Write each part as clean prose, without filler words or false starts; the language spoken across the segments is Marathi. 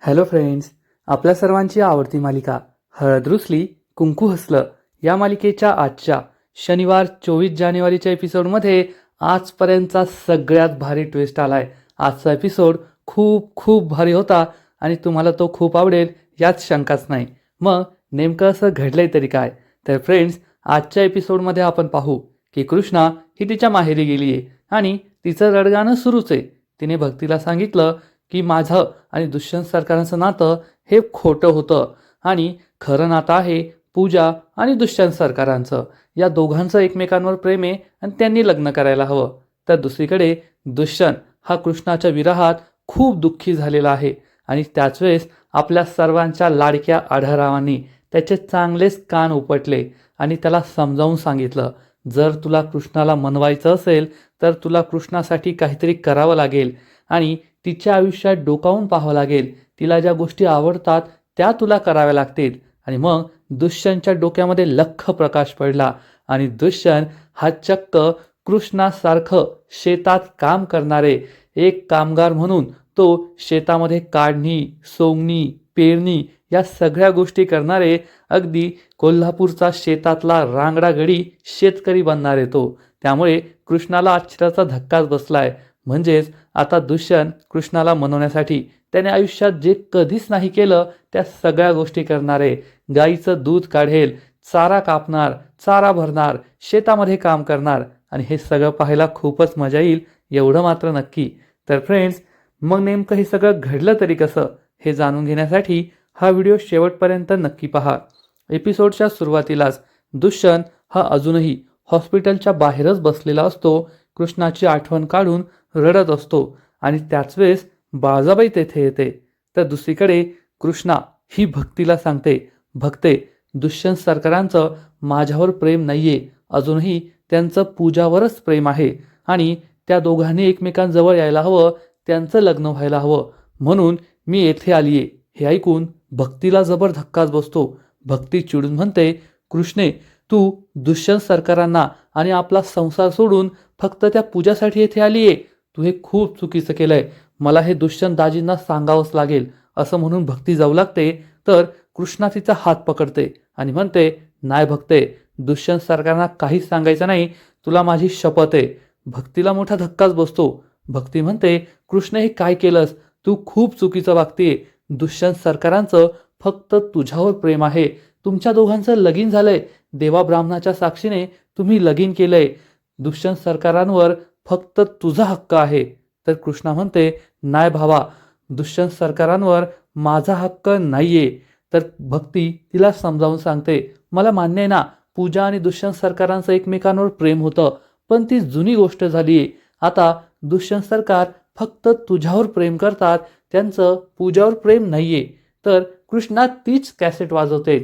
हॅलो फ्रेंड्स, आपल्या सर्वांची आवडती मालिका हळद रुसली कुंकू हसलं या मालिकेच्या आजच्या शनिवार 24 जानेवारीच्या एपिसोडमध्ये आजपर्यंतचा सगळ्यात भारी ट्विस्ट आलाय. आजचा एपिसोड खूप खूप भारी होता आणि तुम्हाला तो खूप आवडेल यात शंकाच नाही. मग नेमकं असं घडलंय तरी काय? तर फ्रेंड्स, आजच्या एपिसोडमध्ये आपण पाहू की कृष्णा ही तिच्या माहेरी गेली आहे आणि तिचं रडगाणं सुरूच आहे. तिने भक्तीला सांगितलं की माझं आणि दुष्यंत सरकारांचं नातं हे खोटं होतं आणि खरं नातं आहे पूजा आणि दुष्यंत सरकारांचं. या दोघांचं एकमेकांवर प्रेम आहे आणि त्यांनी लग्न करायला हवं. तर दुसरीकडे दुष्यंत हा कृष्णाच्या विरहात खूप दुःखी झालेला आहे आणि त्याच वेळेस आपल्या सर्वांच्या लाडक्या आढळरावांनी त्याचे चांगलेच कान उपटले आणि त्याला समजावून सांगितलं, जर तुला कृष्णाला मनवायचं असेल तर तुला कृष्णासाठी काहीतरी करावं लागेल आणि तिच्या आयुष्यात डोकावून पाहावं लागेल. तिला ज्या गोष्टी आवडतात त्या तुला कराव्या लागतील. आणि मग दुष्यंतच्या डोक्यामध्ये लख्ख प्रकाश पडला आणि दुष्यंत हा चक्क कृष्णासारखं शेतात काम करणारे एक कामगार म्हणून तो शेतामध्ये काढणी, सोंगणी, पेरणी या सगळ्या गोष्टी करणारे अगदी कोल्हापूरचा शेतातला रांगडा गडी शेतकरी बनणार आहे तो. त्यामुळे कृष्णाला आश्चर्याचा धक्काच बसलाय. म्हणजेच आता दुष्यंत कृष्णाला मनवण्यासाठी त्याने आयुष्यात जे कधीच नाही केलं त्या सगळ्या गोष्टी करणार आहे. गाईचं दूध काढेल, चारा कापणार, चारा भरणार, शेतामध्ये काम करणार आणि हे सगळं पाहायला खूपच मजा येईल एवढं मात्र नक्की. तर फ्रेंड्स, मग नेमकं हे सगळं घडलं तरी कसं हे जाणून घेण्यासाठी हा व्हिडिओ शेवटपर्यंत नक्की पहा. एपिसोडच्या सुरुवातीलाच दुष्यंत हा अजूनही हॉस्पिटलच्या बाहेरच बसलेला असतो. कृष्णाची आठवण काढून रडत असतो आणि त्याच वेळेस बाळजाबाई तेथे येते. तर दुसरीकडे कृष्णा ही भक्तीला सांगते, भक्ते, दुष्यंत सरकारांचं माझ्यावर प्रेम नाहीये, अजूनही त्यांचं पूजावरच प्रेम आहे आणि त्या दोघांनी एकमेकांजवळ यायला हवं, त्यांचं लग्न व्हायला हवं, म्हणून मी येथे आलीये. हे ऐकून भक्तीला जबर धक्काच बसतो. भक्ती चिडून म्हणते, कृष्णे, तू दुष्यंत सरकारांना आणि आपला संसार सोडून फक्त त्या पूजासाठी येथे आलीये. तू हे खूप चुकीचं केलंय. मला हे दुष्यंत दाजींना सांगावंच लागेल. असं म्हणून भक्ती जाऊ लागते तर कृष्णा तिचा हात पकडते आणि म्हणते, नाही भक्ते, दुष्यंत सरकारांना काहीच सांगायचं नाही, तुला माझी शपथ आहे. भक्तीला मोठा धक्काच बसतो. भक्ती म्हणते, कृष्ण हे काय केलंस? तू खूप चुकीचं वागतेय. दुष्यंत सरकारांचं फक्त तुझ्यावर प्रेम आहे. तुमच्या दोघांचं लगीन झालंय. देवा ब्राह्मणाच्या साक्षीने तुम्ही लगीन केलंय. दुष्यंत सरकारांवर फक्त तुझा हक्क आहे. तर कृष्णा म्हणते, नाही भावा, दुष्यंत सरकारांवर माझा हक्क नाहीये. तर भक्ती तिला समजावून सांगते, मला मान्य आहे ना, पूजा आणि दुष्यंत सरकारांचं एकमेकांवर प्रेम होतं, पण ती जुनी गोष्ट झालीये. आता दुष्यंत सरकार फक्त तुझ्यावर प्रेम करतात, त्यांचं पूजावर प्रेम नाहीये. तर कृष्णा तीच कॅसेट वाजवते,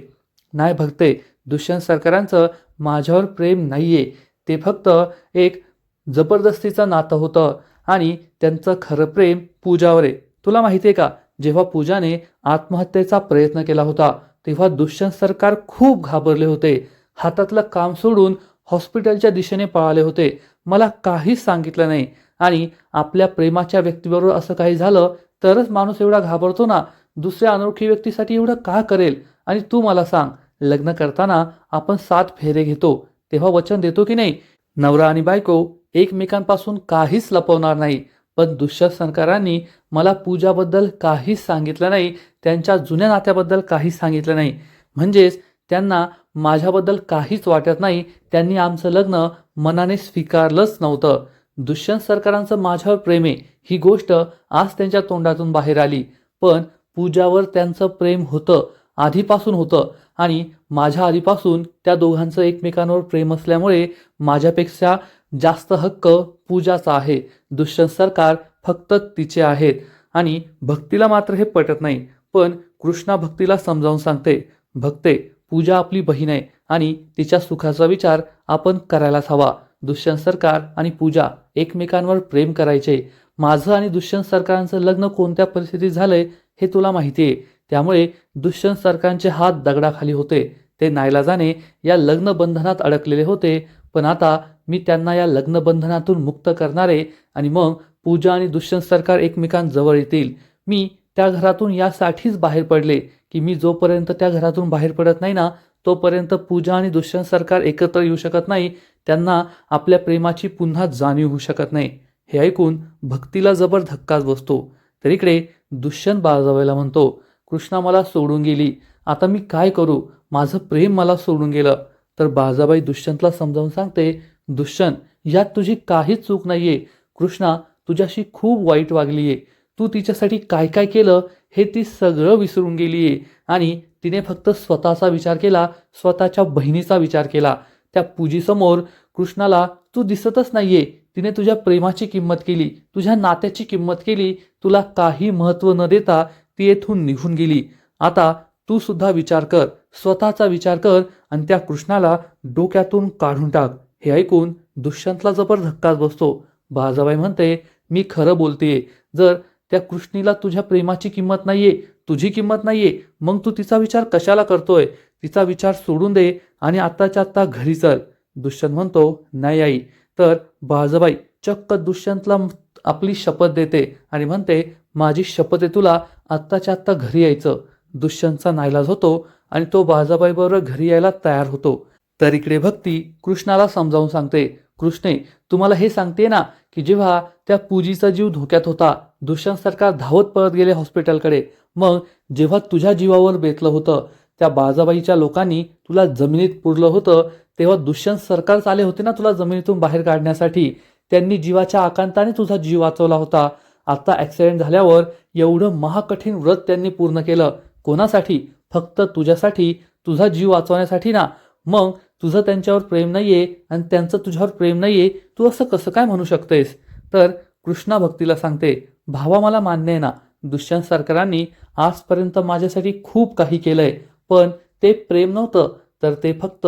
नाही भक्ते, दुष्यंत सरकारांचं माझ्यावर प्रेम नाहीये, ते फक्त एक जबरदस्तीचं नातं होतं आणि त्यांचं खरं प्रेम पूजावर आहे. तुला माहिती आहे का, जेव्हा पूजाने आत्महत्येचा प्रयत्न केला होता तेव्हा दुष्यंत सरकार खूप घाबरले होते. हातातलं काम सोडून हॉस्पिटलच्या दिशेने पळाले होते. मला काहीच सांगितलं नाही आणि आपल्या प्रेमाच्या व्यक्तीबरोबर असं काही झालं तरच माणूस एवढा घाबरतो ना. दुसऱ्या अनोळखी व्यक्तीसाठी एवढं का करेल? आणि तू मला सांग, लग्न करताना आपण 7 फेरे घेतो तेव्हा वचन देतो की नाही, नवरा आणि बायको एकमेकांपासून काहीच लपवणार नाही. पण दुष्यंत सरकारांनी मला पूजाबद्दल काहीच सांगितलं नाही, त्यांच्या जुन्या नात्याबद्दल काहीच सांगितलं नाही. म्हणजेच त्यांना माझ्याबद्दल काहीच वाटत नाही. त्यांनी आमचं लग्न मनाने स्वीकारलंच नव्हतं. दुष्यंत सरकारांचं माझ्यावर प्रेम आहे ही गोष्ट आज त्यांच्या तोंडातून बाहेर आली, पण पूजावर त्यांचं प्रेम होतं, आधीपासून होतं आणि माझ्या आधीपासून त्या दोघांचं एकमेकांवर प्रेम असल्यामुळे माझ्यापेक्षा जास्त हक्क पूजाचा आहे. दुष्यंत सरकार फक्त तिचे आहेत. आणि भक्तीला मात्र हे पटत नाही, पण कृष्णा भक्तीला समजावून सांगते, भक्ते, पूजा आपली बहीण आहे आणि तिच्या सुखाचा विचार आपण करायलाच हवा. दुष्यंत सरकार आणि पूजा एकमेकांवर प्रेम करायचे. माझं आणि दुष्यंत सरकारांचं लग्न कोणत्या परिस्थितीत झालंय हे तुला माहिती आहे. त्यामुळे दुष्यंत सरकारांचे हात दगडाखाली होते. ते नाईलाजाने या लग्न बंधनात अडकलेले होते, पण आता मी त्यांना या लग्न बंधनातून मुक्त करणारे आणि मग पूजा आणि दुष्यंत सरकार एकमेकांजवळ येतील. मी त्या घरातून यासाठीच बाहेर पडले की मी जोपर्यंत त्या घरातून बाहेर पडत नाही ना, तोपर्यंत पूजा आणि दुष्यंत सरकार एकत्र येऊ शकत नाही. त्यांना आपल्या प्रेमाची पुन्हा जाणीव होऊ शकत नाही. हे ऐकून भक्तीला जबर धक्काच बसतो. तर इकडे दुष्यंत बाळजाबाईला म्हणतो, कृष्णा मला सोडून गेली, आता मी काय करू, माझं प्रेम मला सोडून गेलं. तर बाळजाबाई दुष्यंतला समजावून सांगते, दुष्यंत, यात तुझी काहीच चूक नाहीये. कृष्णा तुझ्याशी खूप वाईट वागलीये. तू तिच्यासाठी काय काय केलं हे ती सगळं विसरून गेलीये आणि तिने फक्त स्वतःचा विचार केला, स्वतःच्या बहिणीचा विचार केला. त्या पूजीसमोर कृष्णाला तू दिसतच नाहीये. तिने तुझ्या प्रेमाची किंमत केली, तुझ्या नात्याची किंमत केली. तुला काही महत्त्व न देता ती येथून निघून गेली. आता तू सुद्धा विचार कर, स्वतःचा विचार कर आणि त्या कृष्णाला डोक्यातून काढून टाक. हे ऐकून दुष्यंतला जबर धक्काच बसतो. बाळजाबाई म्हणते, मी खरं बोलतेय. जर त्या कृष्णीला तुझ्या प्रेमाची किंमत नाहीये, तुझी किंमत नाहीये, मग तू तिचा विचार कशाला करतोय? तिचा विचार सोडून दे आणि आत्ताच्या आत्ता घरी चल. दुष्यंत म्हणतो, नाही आई. तर बाळजाबाई चक्क दुष्यंतला आपली शपथ देते आणि म्हणते, माझी शपथ आहे तुला आत्ताच्या आत्ता घरी यायचं. दुष्यंतचा नाईलाज होतो आणि तो बाळजाबाईबरोबर घरी यायला तयार होतो. तर इकडे भक्ती कृष्णाला समजावून सांगते, कृष्णे, तुम्हाला हे सांगते ना की जेव्हा त्या पूजीचा जीव धोक्यात होता, दुष्यंत सरकार धावत पळत गेले हॉस्पिटलकडे. मग जेव्हा तुझ्या जीवावर बेतलं होतं, त्या बाळजाबाईच्या लोकांनी तुला जमिनीत पुरलं होतं, तेव्हा दुष्यंत सरकारच आले होते ना तुला जमिनीतून बाहेर काढण्यासाठी. त्यांनी जीवाच्या आकांताने तुझा जीव वाचवला होता. आता ॲक्सिडेंट झाल्यावर एवढं महाकठीण व्रत त्यांनी पूर्ण केलं. कोणासाठी? फक्त तुझ्यासाठी, तुझा जीव वाचवण्यासाठी ना. मग तुझं त्यांच्यावर प्रेम नाहीये आणि त्यांचं तुझ्यावर प्रेम नाहीये, तू असं कसं काय म्हणू शकतेस? तर कृष्णा भक्तीला सांगते, भावा मला मान्य आहे ना, दुष्यंत सरकारांनी आजपर्यंत माझ्यासाठी खूप काही केलंय, पण ते प्रेम नव्हतं, तर ते फक्त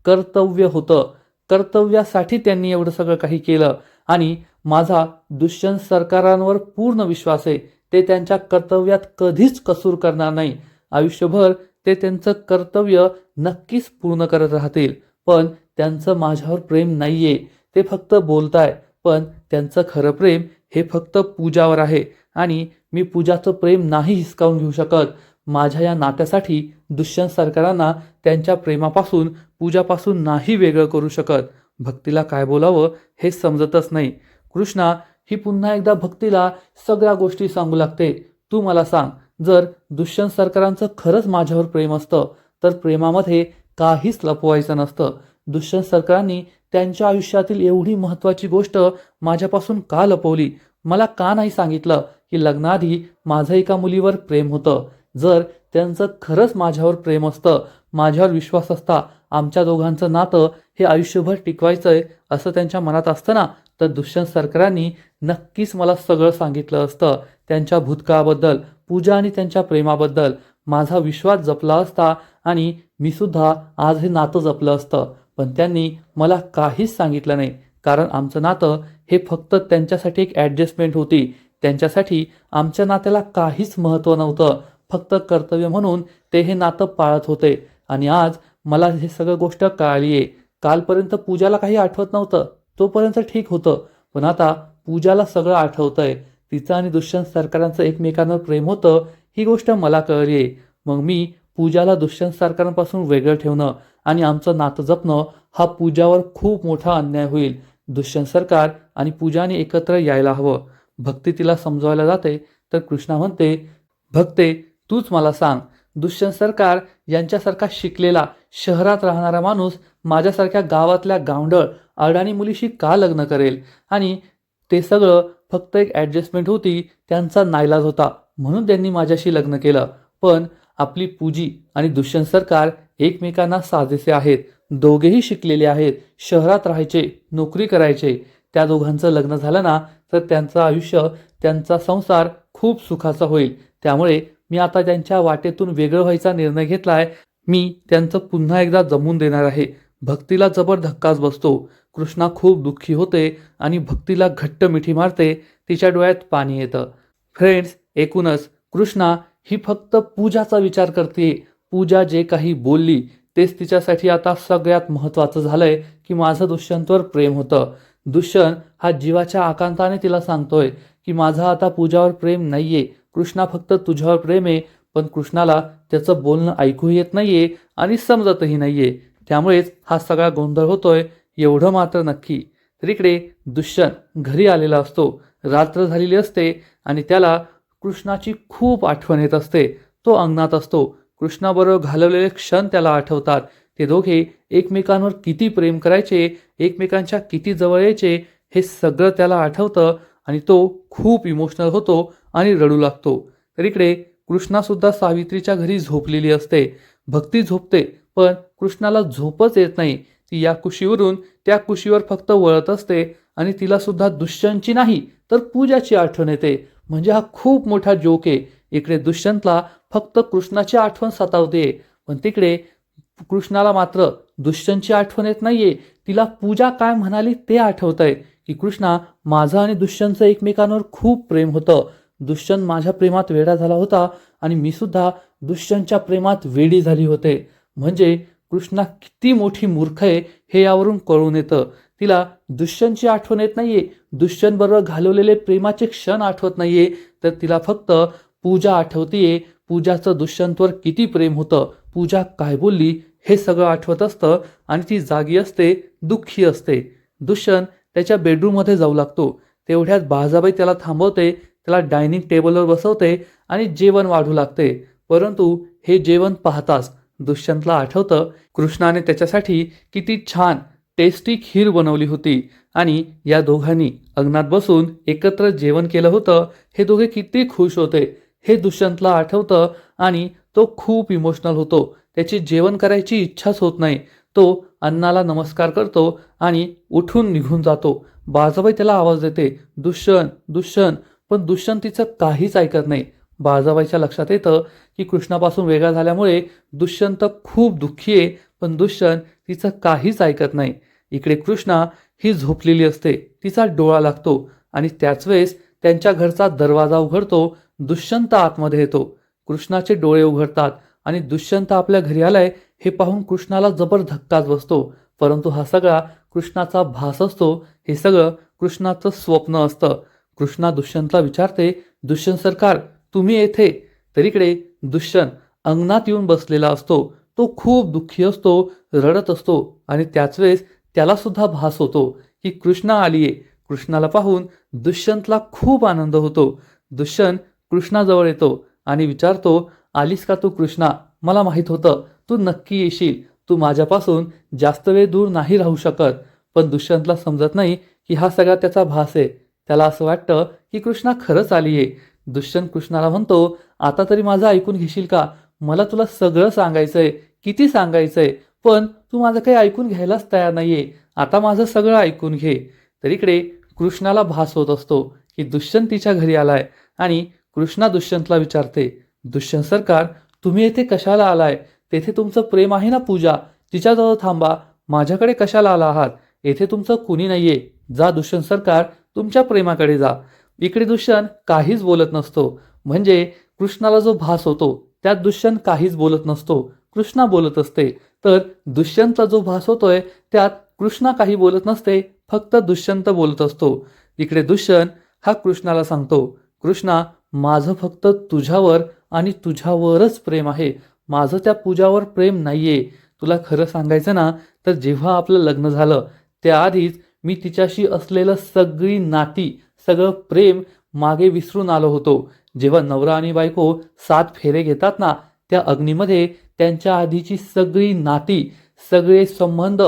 कर्तव्य होतं. कर्तव्यासाठी त्यांनी एवढं सगळं काही केलं आणि माझा दुष्यंत सरकारांवर पूर्ण विश्वास आहे. ते त्यांच्या कर्तव्यात कधीच कसूर करणार नाही. आयुष्यभर ते त्यांचं कर्तव्य नक्कीच पूर्ण करत राहतील. पण त्यांचं माझ्यावर प्रेम नाहीये. ते फक्त बोलताय, पण त्यांचं खरं प्रेम हे फक्त पूजावर आहे आणि मी पूजाचं प्रेम नाही हिसकावून घेऊ शकत. माझ्या या नात्यासाठी दुष्यंत सरकारांना त्यांच्या प्रेमापासून, पूजापासून नाही वेगळं करू शकत. भक्तीला काय बोलावं हे समजतच नाही. कृष्णा ही पुन्हा एकदा भक्तीला सगळ्या गोष्टी सांगू लागते. तू मला सांग, जर दुष्यंत सरकारांचं खरंच माझ्यावर प्रेम असतं तर प्रेमामध्ये काहीच लपवायचं नसतं. दुष्यंत सरकारांनी त्यांच्या आयुष्यातील एवढी महत्त्वाची गोष्ट माझ्यापासून का लपवली? मला का नाही सांगितलं की लग्नाआधी माझं एका मुलीवर प्रेम होतं? जर त्यांचं खरंच माझ्यावर प्रेम असतं, माझ्यावर विश्वास असता, आमच्या दोघांचं नातं हे आयुष्यभर टिकवायचंय असं त्यांच्या मनात असतं ना, तर दुष्यंत सरकारांनी नक्कीच मला सगळं सांगितलं असतं. त्यांच्या भूतकाळाबद्दल, पूजा आणि त्यांच्या प्रेमाबद्दल माझा विश्वास जपला असता आणि मी सुद्धा आज हे नातं जपलं असतं. पण त्यांनी मला काहीच सांगितलं नाही, कारण आमचं नातं हे फक्त त्यांच्यासाठी एक ॲडजस्टमेंट होती. त्यांच्यासाठी आमच्या नात्याला काहीच महत्त्व नव्हतं. फक्त कर्तव्य म्हणून ते हे नातं पाळत होते आणि आज मला हे सगळं गोष्ट कळाली आहे. कालपर्यंत पूजाला काही आठवत नव्हतं, तोपर्यंत ठीक होतं, पण आता पूजाला सगळं आठवतंय. तिचं आणि दुष्यंत सरकारांचं एकमेकांवर प्रेम होतं, ही गोष्ट मला कळली आहे. मग मी पूजाला दुष्यंत सरकारांपासून वेगळं ठेवणं आणि आमचं नातं जपणं हा पूजावर खूप मोठा अन्याय होईल. दुष्यंत सरकार आणि पूजाने एकत्र यायला हवं. भक्ती तिला समजवायला जाते तर कृष्णा म्हणते, भक्ते तूच मला सांग, दुष्यंत सरकार यांच्यासारखा शिकलेला, शहरात राहणारा माणूस माझ्यासारख्या गावातल्या गावंढळ अडाणी मुलीशी का लग्न करेल? आणि ते सगळं फक्त एक ॲडजस्टमेंट होती, त्यांचा नाईलाज होता म्हणून त्यांनी माझ्याशी लग्न केलं. पण आपली पूजी आणि दुष्यंत सरकार एकमेकांना साजेसे आहेत. दोघेही शिकलेले आहेत, शहरात राहायचे, नोकरी करायचे. त्या दोघांचं लग्न झालं ना तर त्यांचं आयुष्य, त्यांचा संसार खूप सुखाचा होईल. त्यामुळे मी आता त्यांच्या वाटेतून वेगळं व्हायचा निर्णय घेतलाय. मी त्यांचं पुन्हा एकदा जमवून देणार आहे. भक्तीला जबर धक्काच बसतो. कृष्णा खूप दुःखी होते आणि भक्तीला घट्ट मिठी मारते. तिच्या डोळ्यात पाणी येतं. फ्रेंड्स, एकूणच कृष्णा ही फक्त पूजाचा विचार करते. पूजा जे काही बोलली तेच तिच्यासाठी आता सगळ्यात महत्त्वाचं झालंय की माझं दुष्यंतवर प्रेम होतं. दुष्यंत हा जीवाच्या आकांताने तिला सांगतोय की माझं आता पूजावर प्रेम नाहीये, कृष्णा फक्त तुझ्यावर प्रेम आहे, पण कृष्णाला त्याचं बोलणं ऐकू येत नाहीये आणि समजतही नाहीये. त्यामुळेच हा सगळा गोंधळ होतोय एवढं मात्र नक्की. तर इकडे दुष्यंत घरी आलेला असतो. रात्र झालेली असते आणि त्याला कृष्णाची खूप आठवण येत असते. तो अंगणात असतो. कृष्णाबरोबर घालवलेले क्षण त्याला आठवतात. ते दोघे एकमेकांवर किती प्रेम करायचे, एकमेकांच्या किती जवळ यायचे, हे सगळं त्याला आठवतं आणि तो खूप इमोशनल होतो आणि रडू लागतो. तर इकडे कृष्णासुद्धा सावित्रीच्या घरी झोपलेली असते. भक्ती झोपते, पण कृष्णाला झोपच येत नाही. ती या कुशीवरून त्या कुशीवर फक्त वळत असते आणि तिला सुद्धा दुष्यंतची नाही तर पूजाची आठवण येते. म्हणजे हा खूप मोठा जोक आहे. इकडे दुष्यंतला फक्त कृष्णाची आठवण सतावते, पण तिकडे कृष्णाला मात्र दुष्यंतची आठवण येत नाहीये. तिला पूजा काय म्हणाली ते आठवतंय की कृष्णा, माझं आणि दुष्यंतचं एकमेकांवर खूप प्रेम होतं. दुष्यंत माझ्या प्रेमात वेडा झाला होता आणि मी सुद्धा दुष्यंतच्या प्रेमात वेडी झाली होते. म्हणजे कृष्णा किती मोठी मूर्ख आहे हे यावरून कळून येतं. तिला दुष्यंतची आठवण येत नाहीये, दुष्यंत बरोबर घालवलेले प्रेमाचे क्षण आठवत नाहीये, तर तिला फक्त पूजा आठवतीये. पूजाचं दुष्यंतवर किती प्रेम होतं, पूजा काय बोलली हे सगळं आठवत असतं आणि ती जागी असते, दुःखी असते. दुष्यंत त्याच्या बेडरूममध्ये जाऊ लागतो. तेवढ्यात बाजाबाई त्याला थांबवते, त्याला डायनिंग टेबलवर बसवते आणि जेवण वाढू लागते. परंतु हे जेवण पाहताच दुष्यंतला आठवतं कृष्णाने त्याच्यासाठी किती छान टेस्टी खीर बनवली होती आणि या दोघांनी अंगणात बसून एकत्र जेवण केलं होतं. हे दोघे किती खुश होते हे दुष्यंतला आठवतं आणि तो खूप इमोशनल होतो. त्याची जेवण करायची इच्छाच होत नाही. तो अन्नाला नमस्कार करतो आणि उठून निघून जातो. बाजाबाई त्याला आवाज देते, दुष्यंत दुष्यंत, पण दुष्यंत तिचं काहीच ऐकत नाही. बाजाबाईच्या लक्षात येतं की कृष्णापासून वेगळा झाल्यामुळे दुष्यंत खूप दुःखी आहे, पण दुष्यंत तिचं काहीच ऐकत नाही. इकडे कृष्णा ही झोपलेली असते. तिचा डोळा लागतो आणि त्याच वेळेस त्यांच्या घरचा दरवाजा उघडतो. दुष्यंत आतमध्ये येतो. कृष्णाचे डोळे उघडतात आणि दुष्यंत आपल्या घरी आलाय हे पाहून कृष्णाला जबर धक्काच बसतो. परंतु हा सगळा कृष्णाचा भास असतो. हे सगळं कृष्णाचं स्वप्न असतं. कृष्णा दुष्यंतला विचारते, दुष्यंत सरकार तुम्ही येथे? तर इकडे दुष्यंत अंगणात येऊन बसलेला असतो. तो खूप दुःखी असतो, रडत असतो आणि त्याच वेळेस त्याला सुद्धा भास होतो की कृष्णा आलीये. कृष्णाला पाहून दुष्यंतला खूप आनंद होतो. दुष्यंत कृष्णाजवळ येतो आणि विचारतो, आलीस का तू कृष्णा? मला माहीत होतं तू नक्की येशील. तू माझ्यापासून जास्त वेळ दूर नाही राहू शकत. पण दुष्यंतला समजत नाही की हा सगळा त्याचा भास आहे. त्याला असं वाटतं की कृष्णा खरंच आलीये. दुष्यंत कृष्णाला म्हणतो, आता तरी माझं ऐकून घेशील का? मला तुला सगळं सांगायचंय, किती सांगायचंय, पण तू माझं काही ऐकून घ्यायलाच तयार नाहीये. आता माझं सगळं ऐकून घे. तर इकडे कृष्णाला भास होत असतो की दुष्यंत तिच्या घरी आलाय आणि कृष्णा दुष्यंतला विचारते, दुष्यंत सरकार तुम्ही येथे कशाला आलाय? तेथे तुमचं प्रेम आहे ना पूजा, तिच्याजवळ थांबा. माझ्याकडे कशाला आला आहात? येथे तुमचं कुणी नाहीये. जा दुष्यंत सरकार, तुमच्या प्रेमाकडे जा. इकडे दुष्यंत काहीच बोलत नसतो. म्हणजे कृष्णाला जो भास होतो त्यात दुष्यंत काहीच बोलत नसतो, कृष्णा बोलत असते. तर दुष्यंतचा जो भास होतोय त्यात कृष्णा काही बोलत नसते, फक्त दुष्यंत बोलत असतो. इकडे दुष्यंत हा कृष्णाला सांगतो, कृष्णा माझं फक्त तुझ्यावर आणि तुझ्यावरच प्रेम आहे. माझं त्या पूजावर प्रेम नाहीये. तुला खरं सांगायचं ना, तर जेव्हा आपलं लग्न झालं त्याआधीच मी तिच्याशी असलेलं सगळी नाती, सगळं प्रेम मागे विसरून आलो होतो. जेव्हा नवरा आणि बायको 7 फेरे घेतात ना, त्या अग्नीमध्ये त्यांच्या आधीची सगळी नाती, सगळे संबंध,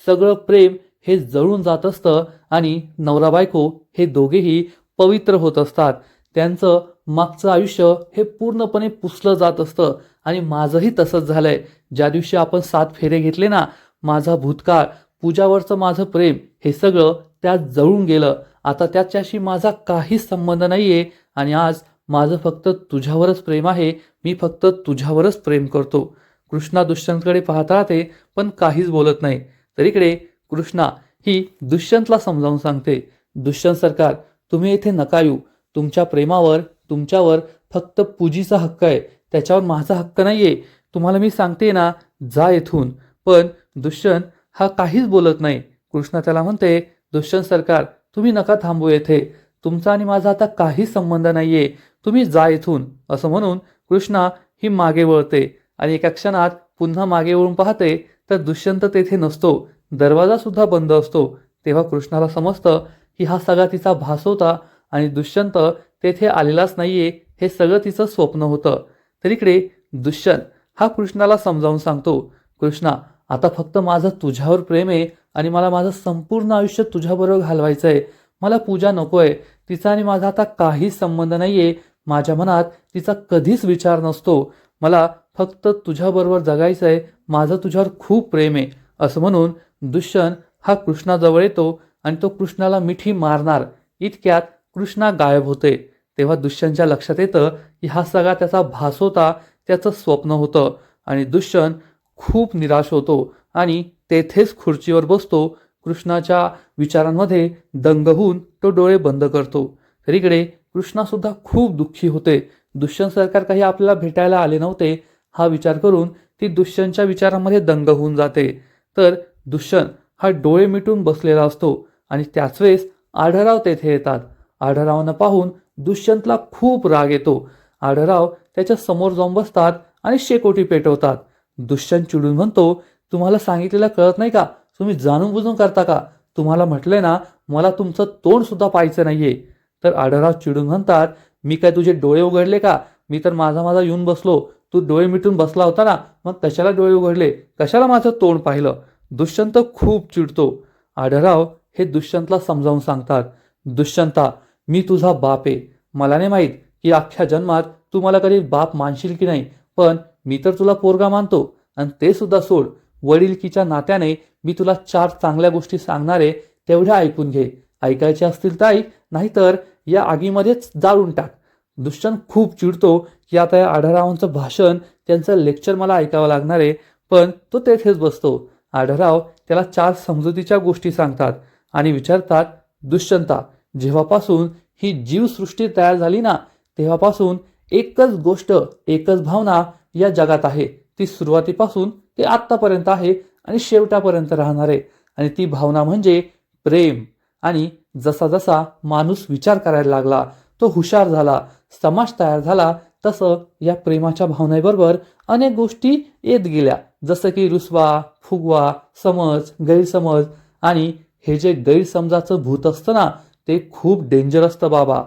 सगळं प्रेम हे जळून जात असतं आणि नवरा बायको हे दोघेही पवित्र होत असतात. त्यांचं मागचं आयुष्य हे पूर्णपणे पुसलं जात असतं आणि माझंही तसंच झालंय. ज्या दिवशी आपण 7 फेरे घेतले ना, माझा भूतकाळ, पूजावरचं माझं प्रेम हे सगळं त्यात जळून गेलं. आता त्याच्याशी माझा काहीच संबंध नाहीये आणि आज माझं फक्त तुझ्यावरच प्रेम आहे. मी फक्त तुझ्यावरच प्रेम करतो. कृष्णा दुष्यंतकडे पाहत राहते पण काहीच बोलत नाही. तर इकडे कृष्णा ही दुष्यंतला समजावून सांगते, दुष्यंत सरकार तुम्ही येथे नका येऊ. तुमच्या प्रेमावर तुमच्यावर फक्त पूजीचा हक्क आहे, त्याच्यावर माझा हक्क नाहीये. तुम्हाला मी सांगते ना, जा येथून. पण दुष्यंत हा काहीच बोलत नाही. कृष्णा त्याला म्हणते, दुष्यंत सरकार तुम्ही नका थांबू येथे. तुमचा आणि माझा आता काहीच संबंध नाहीये. तुम्ही जा इथून असं म्हणून कृष्णा ही मागे वळते आणि एका क्षणात पुन्हा मागे वळून पाहते तर दुष्यंत तेथे नसतो. दरवाजा सुद्धा बंद असतो. तेव्हा कृष्णाला समजतं की हा सगळा तिचा भास होता आणि दुष्यंत तेथे आलेलाच नाहीये, हे सगळं तिचं स्वप्न होतं. तर इकडे दुष्यंत हा कृष्णाला समजावून सांगतो, कृष्णा आता फक्त माझं तुझ्यावर प्रेम आहे आणि मला माझं संपूर्ण आयुष्य तुझ्याबरोबर घालवायचं आहे. मला पूजा नकोय. तिचा आणि माझा आता काहीच संबंध नाहीये. माझ्या मनात तिचा कधीच विचार नसतो. मला फक्त तुझ्याबरोबर जगायचं आहे. माझं तुझ्यावर खूप प्रेम आहे असं म्हणून दुष्यंत हा कृष्णाजवळ येतो आणि तो कृष्णाला मिठी मारणार इतक्यात कृष्णा गायब होते. तेव्हा दुष्यंतच्या लक्षात येतं की हा सगळा त्याचा भास होता, त्याचं स्वप्न होतं आणि दुष्यंत खूप निराश होतो आणि तेथेच खुर्चीवर बसतो. कृष्णाच्या विचारांमध्ये दंग होऊन तो डोळे बंद करतो. तर इकडे कृष्णा सुद्धा खूप दुःखी होते. दुष्यंत सरकार काही आपल्याला भेटायला आले नव्हते हा विचार करून ती दुष्यंतच्या विचारांमध्ये दंग होऊन जाते. तर दुष्यंत हा डोळे मिटून बसलेला असतो आणि त्याच वेळेस आढळराव तेथे येतात. आढळरावांना पाहून दुष्यंतला खूप राग येतो. आढळराव त्याच्या समोर जाऊन बसतात आणि शेकोटी पेटवतात. दुष्यंत चिडून म्हणतो, तुम्हाला सांगितलेलं कळत नाही का? तुम्ही जाणून बुजून करता का? तुम्हाला म्हटलंय ना मला तुमचं तोंड सुद्धा पाहायचं नाहीये. तर आढळराव चिडून म्हणतात, मी काय तुझे डोळे उघडले का? मी तर माझा माझा येऊन बसलो. तू डोळे मिटून बसला होता ना, मग कशाला डोळे उघडले? कशाला माझं तोंड पाहिलं? दुष्यंत खूप चिडतो. आढळराव हे दुष्यंतला समजावून सांगतात, दुष्यंता मी तुझा बाप आहे. मला नाही माहीत की अख्ख्या जन्मात तू मला कधी बाप मानशील की नाही, पण मी तर तुला पोरगा मानतो. आणि ते सुद्धा सोड, वडिलकीच्या नात्याने मी तुला 4 चांगल्या गोष्टी सांगणारे तेवढ्या ऐकून घे. ऐकायचे असतील तर ऐक, नाहीतर या आगीमध्येच जाळून टाक. दुष्यंत खूप चिडतो की आता या आढळरावांचं भाषण, त्यांचं लेक्चर मला ऐकावं लागणार आहे. पण तो तेथेच बसतो. आढळराव त्याला 4 समजुतीच्या गोष्टी सांगतात आणि विचारतात, दुष्यंता जेव्हापासून ही जीवसृष्टी तयार झाली ना तेव्हापासून एकच गोष्ट, एकच भावना या जगात आहे. ती सुरुवातीपासून ते आत्तापर्यंत आहे आणि शेवटापर्यंत राहणार आहे. आणि ती भावना म्हणजे प्रेम. आणि जसा जसा माणूस विचार करायला लागला, तो हुशार झाला, समाज तयार झाला, तसं या प्रेमाच्या भावनेबरोबर अनेक गोष्टी येत गेल्या. जसं की रुसवा, फुगवा, समज, गैरसमज. आणि हे जे गैरसमजाचं भूत असतं ना ते खूप डेंजर असतं बाबा.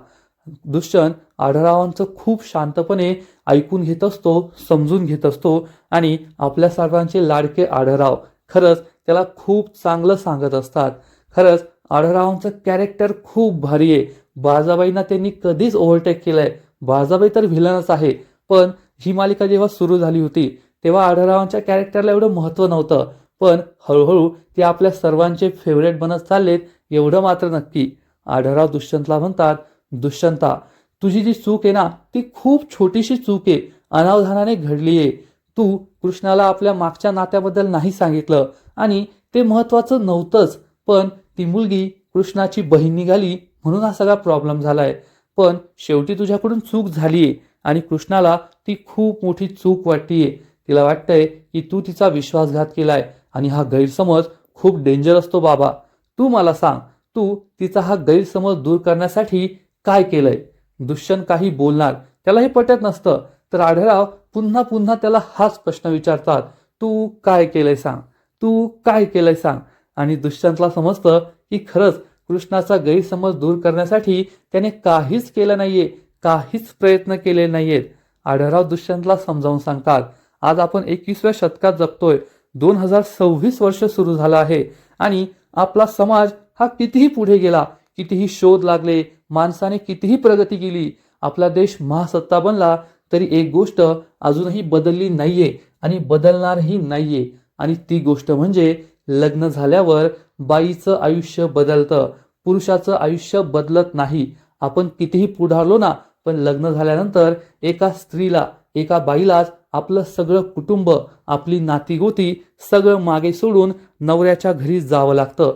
दुष्यंत आढळरावांचं खूप शांतपणे ऐकून घेत असतो, समजून घेत असतो आणि आपल्या सर्वांचे लाडके आढळराव खरंच त्याला खूप चांगलं सांगत असतात. खरंच आढळरावांचं कॅरेक्टर खूप भारी आहे. बाळजाबाईंना त्यांनी कधीच ओव्हरटेक केलंय. बाळजाबाई तर व्हिलनच आहे, पण ही मालिका जेव्हा सुरू झाली होती तेव्हा आढळरावांच्या कॅरेक्टरला एवढं महत्त्व नव्हतं. पण हळूहळू ते आपल्या सर्वांचे फेवरेट बनत चाललेत एवढं मात्र नक्की. आढळराव दुष्यंतला म्हणतात, दुष्यंता तुझी जी चूक आहे ना ती खूप छोटीशी चूक आहे, अनावधानाने घडली आहे. तू कृष्णाला आपल्या मागच्या नात्याबद्दल नाही सांगितलं आणि ते महत्वाचं नव्हतंच, पण ती मुलगी कृष्णाची बहीण निघाली म्हणून हा सगळा प्रॉब्लेम झालाय. पण शेवटी तुझ्याकडून चूक झालीये आणि कृष्णाला ती खूप मोठी चूक वाटतीये. तिला वाटतंय की तू तिचा विश्वासघात केलाय आणि हा गैरसमज खूप डेंजर असतो बाबा. तू मला सांग, तू तिचा हा गैरसमज दूर करण्यासाठी काय केलंय? दुष्यंत काही बोलणार, त्याला हे पटत नसतं. तर आढळराव पुन्हा पुन्हा त्याला हाच प्रश्न विचारतात, तू काय केलंय सांग, तू काय केलंय सांग. आणि दुष्यंतला समजतं की खरंच कृष्णाचा गैरसमज दूर करण्यासाठी त्याने काहीच केलं नाहीये, काहीच प्रयत्न केले नाहीयेत. आढळराव दुष्यंतला समजावून सांगतात, आज आपण 21व्या शतकात जगतोय. 2026 वर्ष सुरू झालं आहे आणि आपला समाज हा कितीही पुढे गेला, कितीही शोध लागले, माणसाने कितीही प्रगती केली, आपला देश महासत्ता बनला, तरी एक गोष्ट अजूनही बदलली नाहीये आणि बदलणारही नाहीये. आणि ती गोष्ट म्हणजे लग्न झाल्यावर बाईचं आयुष्य बदलतं, पुरुषाचं आयुष्य बदलत नाही. आपण कितीही पुढारलो ना, पण लग्न झाल्यानंतर एका स्त्रीला, एका बाईलाच आपलं सगळं कुटुंब, आपली नातीगोती सगळं मागे सोडून नवऱ्याच्या घरी जावं लागतं.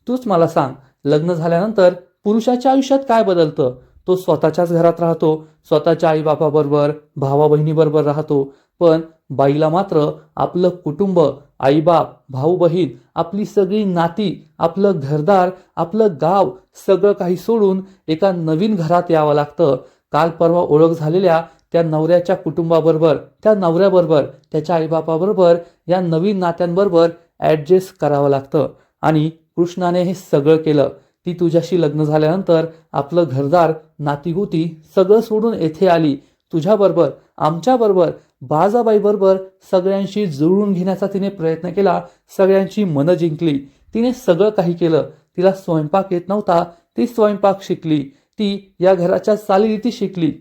तूच मला सांग, लग्न झाल्यानंतर पुरुषाच्या आयुष्यात काय बदलतं? तो स्वतःच्याच घरात राहतो, स्वतःच्या आईबापाबरोबर, भावा बहिणीबरोबर राहतो. पण बाईला मात्र आपलं कुटुंब, आईबाप, भाऊ बहीण, आपली सगळी नाती, आपलं घरदार, आपलं गाव सगळं काही सोडून एका नवीन घरात यावं लागतं. काल परवा ओळख झालेल्या त्या नवऱ्याच्या कुटुंबाबरोबर, त्या नवऱ्याबरोबर, त्याच्या आईबापाबरोबर, या नवीन नात्यांबरोबर ॲडजस्ट करावं लागतं. आणि कृष्णाने हे सगळं केलं. ती तुझ्याशी लग्न झाल्यानंतर आपलं घरदार, नातीगोती सगळं सोडून येथे आली. तुझ्याबरोबर, आमच्याबरोबर, बाजाबाईबरोबर सगळ्यांशी जुळवून घेण्याचा तिने प्रयत्न केला. सगळ्यांची मनं जिंकली. तिने सगळं काही केलं. तिला स्वयंपाक येत नव्हता, ती स्वयंपाक शिकली. ती या घराच्या चालीरीती शिकली.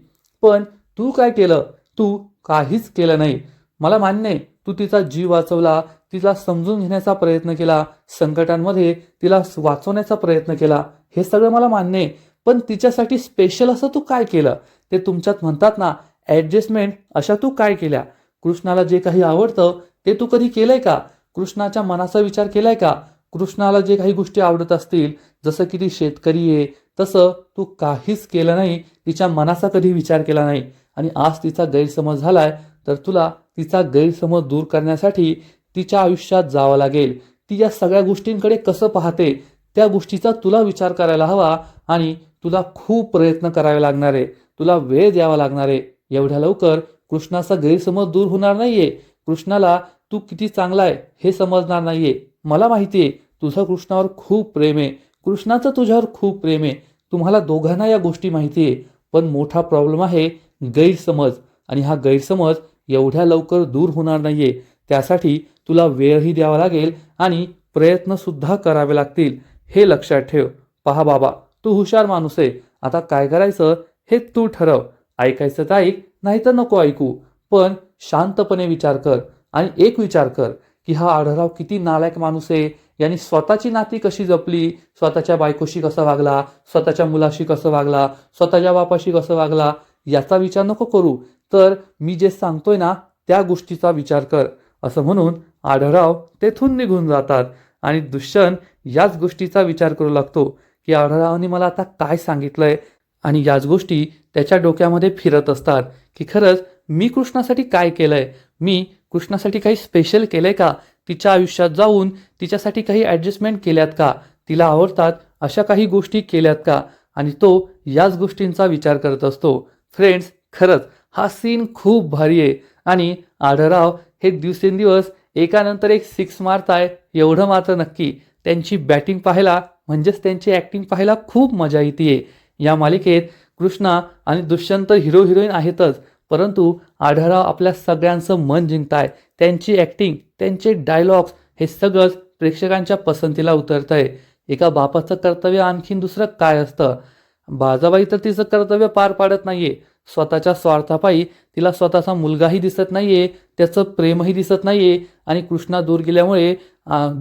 पण तू काय केलं? तू काहीच केलं नाही. मला मान्य आहे, तू तिचा जीव वाचवला, तिला समजून घेण्याचा प्रयत्न केला, संकटांमध्ये तिला वाचवण्याचा प्रयत्न केला, हे सगळं मला मान्य आहे. पण तिच्यासाठी स्पेशल असं तू काय केलं? ते तुमच्यात म्हणतात ना ॲडजस्टमेंट, अशा तू काय केल्या? कृष्णाला जे काही आवडतं ते तू कधी केलंय का? कृष्णाच्या मनाचा विचार केलाय का? कृष्णाला जे काही गोष्टी आवडत असतील, जसं की ती शेतकरी आहे, तसं तू काहीच केलं नाही. तिच्या मनाचा कधी विचार केला नाही. आणि आज तिचा गैरसमज झालाय, तर तुला तिचा गैरसमज दूर करण्यासाठी तिच्या आयुष्यात जावं लागेल. ती या सगळ्या गोष्टींकडे कसं पाहते त्या गोष्टीचा तुला विचार करायला हवा. आणि तुला खूप प्रयत्न करावे लागणार आहे, तुला वेळ द्यावा लागणार आहे. एवढ्या लवकर कृष्णाचा गैरसमज दूर होणार नाहीये. कृष्णाला तू किती चांगला आहे हे समजणार नाहीये. मला माहिती आहे तुझं कृष्णावर खूप प्रेम आहे, कृष्णाचं तुझ्यावर खूप प्रेम आहे. तुम्हाला दोघांना या गोष्टी माहिती आहे. पण मोठा प्रॉब्लेम आहे गैरसमज. आणि हा गैरसमज एवढ्या लवकर दूर होणार नाहीये. त्यासाठी तुला वेळही द्यावा लागेल आणि प्रयत्नसुद्धा करावे लागतील. हे लक्षात ठेव. पहा बाबा, तू हुशार माणूस आहे. आता काय करायचं हे तू ठरव. ऐकायचं तर ऐक, नाही तर नको ऐकू. पण शांतपणे विचार कर. आणि एक विचार कर की हा आढळराव किती नालायक माणूस आहे. यांनी स्वतःची नाती कशी जपली, स्वतःच्या बायकोशी कसं वागला, स्वतःच्या मुलाशी कसं वागला, स्वतःच्या बापाशी कसं वागला, याचा विचार नको करू. तर मी जे सांगतोय ना त्या गोष्टीचा विचार कर. असं म्हणून आढळराव तेथून निघून जातात. आणि दुष्यंत याच गोष्टीचा विचार करू लागतो की आढळरावांनी मला आता काय सांगितलंय. आणि याच गोष्टी त्याच्या डोक्यामध्ये फिरत असतात की खरंच मी कृष्णासाठी काय केलंय, मी कृष्णासाठी काही स्पेशल केलंय का, तिच्या आयुष्यात जाऊन तिच्यासाठी काही ॲडजस्टमेंट केल्यात का, तिला आवडतात अशा काही गोष्टी केल्यात का. आणि तो याच गोष्टींचा विचार करत असतो. फ्रेंड्स, खरंच हा सीन खूप भारी आहे. आणि आढळराव हे दिवसेंदिवस एकानंतर एक सिक्स मारताय एवढं मात्र नक्की. त्यांची बॅटिंग पाहायला म्हणजेच त्यांची ॲक्टिंग पाहायला खूप मजा येते. या मालिकेत कृष्णा आणि दुष्यंत हिरो हिरोईन आहेतच, परंतु आढळराव आपल्या सगळ्यांचं मन जिंकताय. त्यांची ॲक्टिंग, त्यांचे डायलॉग्स हे सगळंच प्रेक्षकांच्या पसंतीला उतरतंय. एका बापाचं कर्तव्य आणखीन दुसरं काय असतं? बाजाबाई तर तिचं कर्तव्य पार पाडत नाहीये. स्वतःच्या स्वार्थापायी तिला स्वतःचा मुलगाही दिसत नाहीये, त्याचं प्रेमही दिसत नाहीये. आणि कृष्णा दूर गेल्यामुळे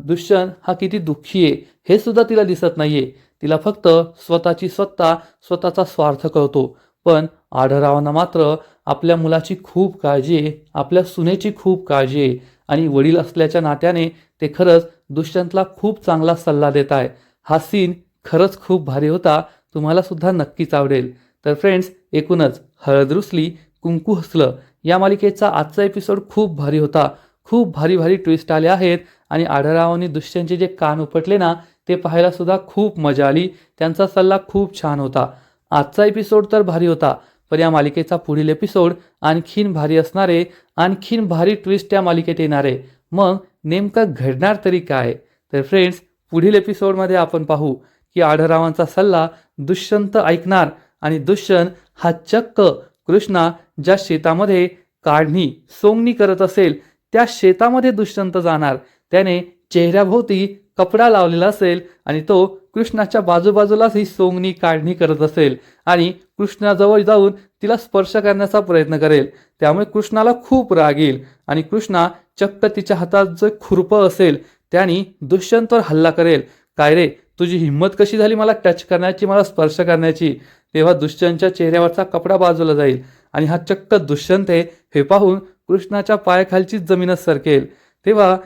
दुष्यंत हा किती दुःखी आहे हे सुद्धा तिला दिसत नाहीये. तिला फक्त स्वतःचा स्वार्थ कळतो. पण आढळरावांना मात्र आपल्या मुलाची खूप काळजी आहे, आपल्या सुनेची खूप काळजी आहे. आणि वडील असल्याच्या नात्याने ते खरंच दुष्यंतला खूप चांगला सल्ला देत आहे. हा सीन खरंच खूप भारी होता. तुम्हाला सुद्धा नक्कीच आवडेल. तर फ्रेंड्स, एकूणच हळद रुसली कुंकू हसलं या मालिकेचा आजचा एपिसोड खूप भारी होता. खूप भारी भारी ट्विस्ट आले आहेत. आणि आढळरावांनी दुष्यंतचे जे कान उपटले ना ते पाहायला सुद्धा खूप मजा आली. त्यांचा सल्ला खूप छान होता. आजचा एपिसोड तर भारी होता, पण या मालिकेचा पुढील एपिसोड आणखीन भारी असणारे, आणखीन भारी ट्विस्ट या मालिकेत येणारे. मग नेमकं घडणार तरी काय? तर फ्रेंड्स, पुढील एपिसोडमध्ये आपण पाहू की आढळरावांचा सल्ला दुष्यंत ऐकणार आणि दुष्यंत हा चक्क कृष्णा ज्या शेतामध्ये काढणी सोंगणी करत असेल त्या शेतामध्ये दुष्यंत जाणार. त्याने चेहऱ्याभोवती कपडा लावलेला असेल आणि तो कृष्णाच्या बाजूबाजूलाच ही सोंगणी काढणी करत असेल आणि कृष्णाजवळ जाऊन तिला स्पर्श करण्याचा प्रयत्न करेल. त्यामुळे कृष्णाला खूप राग येईल आणि कृष्णा चक्क तिच्या हातात जे खुरपं असेल त्याने दुष्यंतवर हल्ला करेल. काय रे, तुझी हिंमत कशी झाली मला टच करण्याची, मला स्पर्श करण्याची? तेव्हा दुष्यंतच्या चेहऱ्यावरचा कपडा बाजूला जाईल आणि हा चक्क दुष्यंत आहे हे पाहून कृष्णाच्या पायाखालचीच जमीनच सरकेल. तेव्हा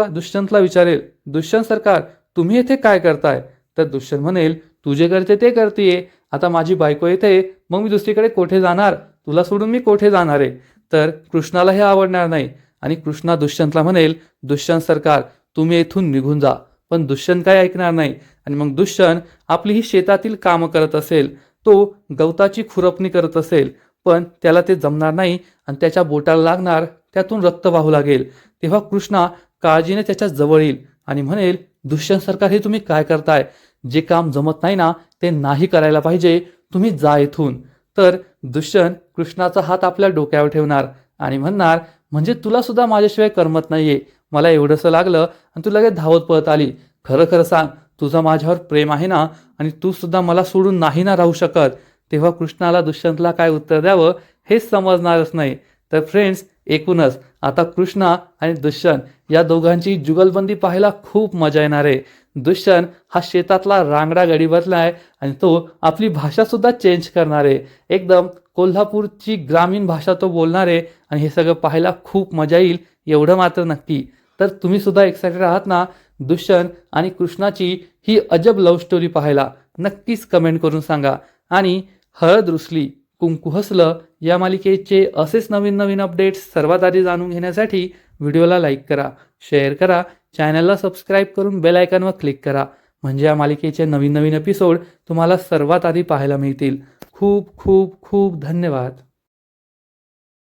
दुष्यंतला विचारेल, दुष्यंत सरकार तुम्ही येथे काय करताय? तर दुष्यंत म्हणेल, तू जे करते ते करतेय. आता माझी बायको येते, मग मी दुसरीकडे कोठे जाणार? तुला सोडून मी कोठे जाणार आहे? तर कृष्णाला हे आवडणार नाही आणि कृष्णा दुष्यंतला म्हणेल, दुष्यंत सरकार तुम्ही येथून निघून जा. पण दुष्यंत काय ऐकणार नाही आणि मग दुष्यंत आपली ही शेतातील कामं करत असेल. तो गवताची खुरपणी करत असेल, पण त्याला ते जमणार नाही आणि त्याच्या बोटाला लागणार, त्यातून रक्त वाहू लागेल. तेव्हा कृष्णा काळजीने त्याच्या जवळ येईल आणि म्हणेल, दुष्यंत सरकार हे तुम्ही काय करताय? जे काम जमत नाही ना ते नाही करायला पाहिजे, तुम्ही जा इथून. तर दुष्यंत कृष्णाचा हात आपल्या डोक्यावर ठेवणार आणि म्हणणार, म्हणजे तुला सुद्धा माझ्याशिवाय करमत नाहीये. मला एवढंसं लागलं आणि तू लगेच धावत पळत आली. खरं खरं सांग, तुझं माझ्यावर प्रेम आहे ना? आणि तू सुद्धा मला सोडून नाही ना राहू शकत? तेव्हा कृष्णाला दुष्यंतला काय उत्तर द्यावं हेच समजणारच नाही. तर फ्रेंड्स, एकूणच आता कृष्णा आणि दुष्यंत या दोघांची जुगलबंदी पाहायला खूप मजा येणार आहे. दुष्यंत हा शेतातला रांगडा गडी आहे आणि तो आपली भाषा सुद्धा चेंज करणार आहे. एकदम कोल्हापूरची ग्रामीण भाषा तो बोलणार आहे आणि हे सगळं पाहायला खूप मजा येईल, एवढं मात्र नक्की. तर तुम्ही सुद्धा एक्सायटेड आहात ना दुष्यंत आणि कृष्णाची ही अजब लव्ह स्टोरी पाहायला? नक्कीच कमेंट करून सांगा. आणि हळद रुसली कुंकू हसलं या मालिकेचे असेच नवीन नवीन अपडेट्स सर्वात आधी जाणून घेण्यासाठी व्हिडिओला लाईक करा, शेअर करा, चॅनलला सबस्क्राईब करून बेल आयकॉनवर क्लिक करा. म्हणजे या मालिकेचे नवीन नवीन एपिसोड तुम्हाला सर्वात आधी पाहायला मिळतील. खूप खूप खूप धन्यवाद.